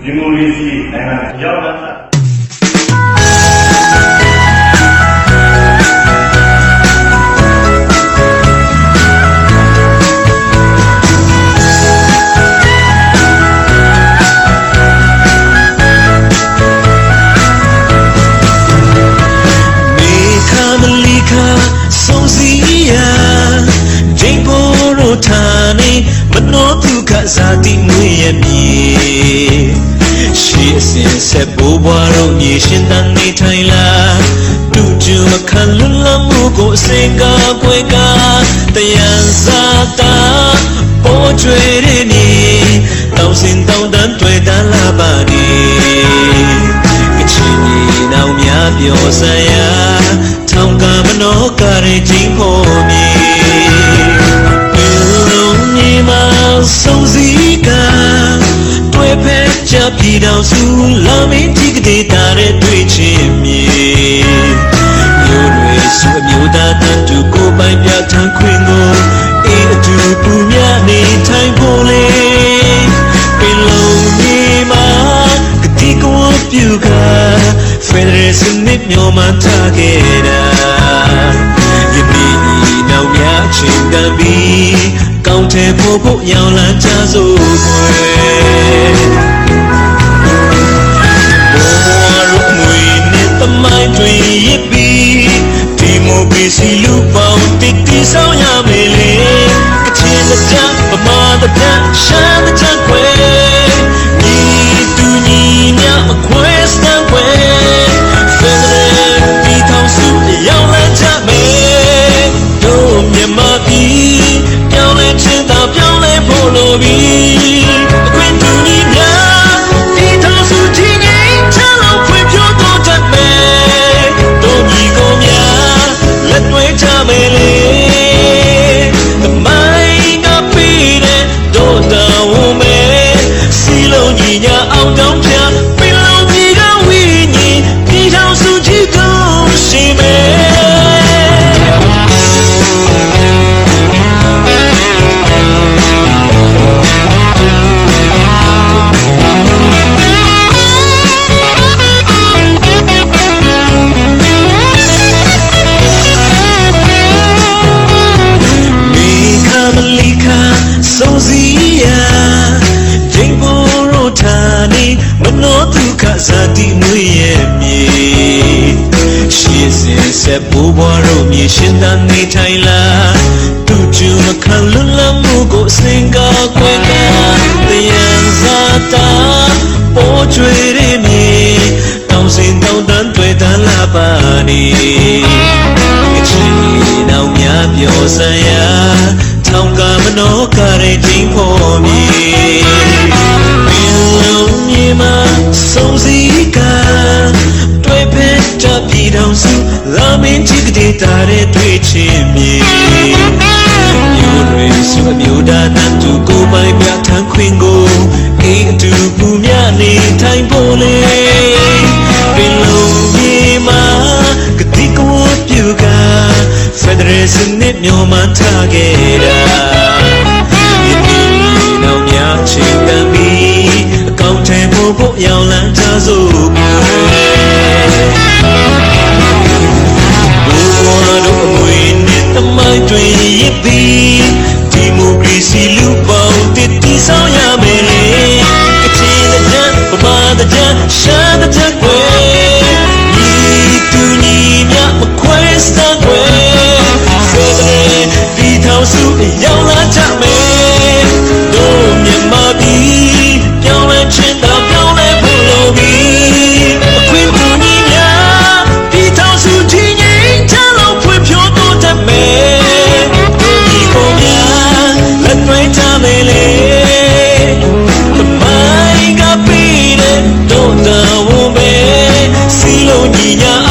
ဒီမိုကရေစီနိုင်ငံရောက်လာတာဇာတိမွေရမည်ရှေးအစဉ်ဆက်ဘိုးဘွားတို့မြေရှင်တန်နေထိုင်လာတူတူအခါလွတ်လပ်မှုကိုအစဉ်ကာကွယ်ကာတရားစာတာပေါ်ကျွေရနေတောင်းစင်တောင်းတန်းတွေ့တန်းလာပါနေကချင်ကြီးနောင်များပြောစရာထောင်ကမနောကရဲချင်းဖို့မြေဆုံးစည်းကတွေ့ဖက်ကြပြည်တော်စုလာမင်းဒီကတိတာတဲ့တွေ့ချင်းမြေမျိုးတွေစုအမျိုးသားတန်တူကိုပိုင်ပြထန်ခွင်ကိုအေးအတူပူမြနေထိုင်ဖို့လေပင်လုံးမြေမှာကတိကောပြုကဖက်ဒရယ်စနစ်မျိုးမှထားခဲ့တာယနေ့နောက်များချင်းကပ်ပြီးကောင်းတဲ့ဖို့ရောင်လန်းချစို့ခွေဘောရမွေနဲ့တမိုင်းတွေရပြီးဒီမိုကရေစီလူပေါင်းတစ်တီဆောင်ရမယ်လေကချင်တဲ့ဗမာတဲ့ရှမ်းတဲ့ခွေညီတူညီမြအခွဲစံခွေဖက်ဒရယ်ဒီထောင်စုရောင်လန်းချမယ်တို့မြန်မာပြည်ပြောင်းလဲခြင်းသာပြောင်းလဲဖို့လိုပြီအခွင့်တူညီများဒီထောင်စုချင်းငိမ့်ချလို့ဖွင့်ပြတော့တတ်မယ်တို့ညီကိုများလက်တွဲကြမယ်လေသမိုင်းကပြီးတဲ့တို့တော်ဝင်မယ်စီလုံးညီညာအောင်တောင်းပြပင်လုံးကြီးကဝိညာဉ်ဒီထောင်စုကြီးကိုရှိမယ်ဆုံးစည်းရာဒိန်ဘောရိုထာနေမနောဒုက္ခဇာတိမွေရမည်ရှေးစဉ်ဆက်ဘိုးဘွားတို့မြေရှင်တန်နေထိုင်လာတူတူမခံလွတ်လပ်မှုကိုအစဉ်ကာကွယ်ကာတရားစာတာပေါ်ကျွေရမည်တောင်းစင်တောင်းတန်းတွေ့တန်းလာပါနေကချင်နောင်များပြောစရာထောင်ကမနောကရဲချင်းဖို့မြေပင်လုံးမြေမှာဆုံးစည်းကတွေ့ဖက်ကြပြည်တော်စုလာမင်းကြီးကတိတာတဲ့တွေ့ချင်းမြေမျိုးတွေစုအမျိုးသားတန်တူကိုပိုင်ပြထန်ခွင်ကိုအေးအတူပူမြနေထိုင်ဖို့လေပင်လုံးမြေမှာကတိကောပြုကဖက်ဒရယ်စနစ်မျိုးမှထားခဲ့တာယနေ့နောက်များချင်းကပ်ပြီးအကောင့်ထဲဖို့ရောင်လန်းချစို့ဘိုးဘွားတို့အမွေနဲ့တမိုင်းတွေရပြီးဒီမိုကရေစီလူပေါင်းတစ်တီဆောင်ရမယ်လေကချင်တဲ့ဗမာတဲ့ရှမ်းတဲ့ခွေညီတူညီမြအခွဲစံခွေဒီထောင်စုရောက်လာကြမယ်တို့မြန်မာပြည်ပြောင်းလဲခြင်းသာပြောင်းလဲဖို့လိုပြီအခွင့်တူညီများဒီထောင်စုချင်းငိမ့်ချလို့ဖွင့်ပြတော့တတ်မယ်တို့ညီကိုများလက်တွဲကြမယ်လေသမိုင်းကပြီးတဲ့တို့တော်ဝင်မယ်စီလုံးညီညာ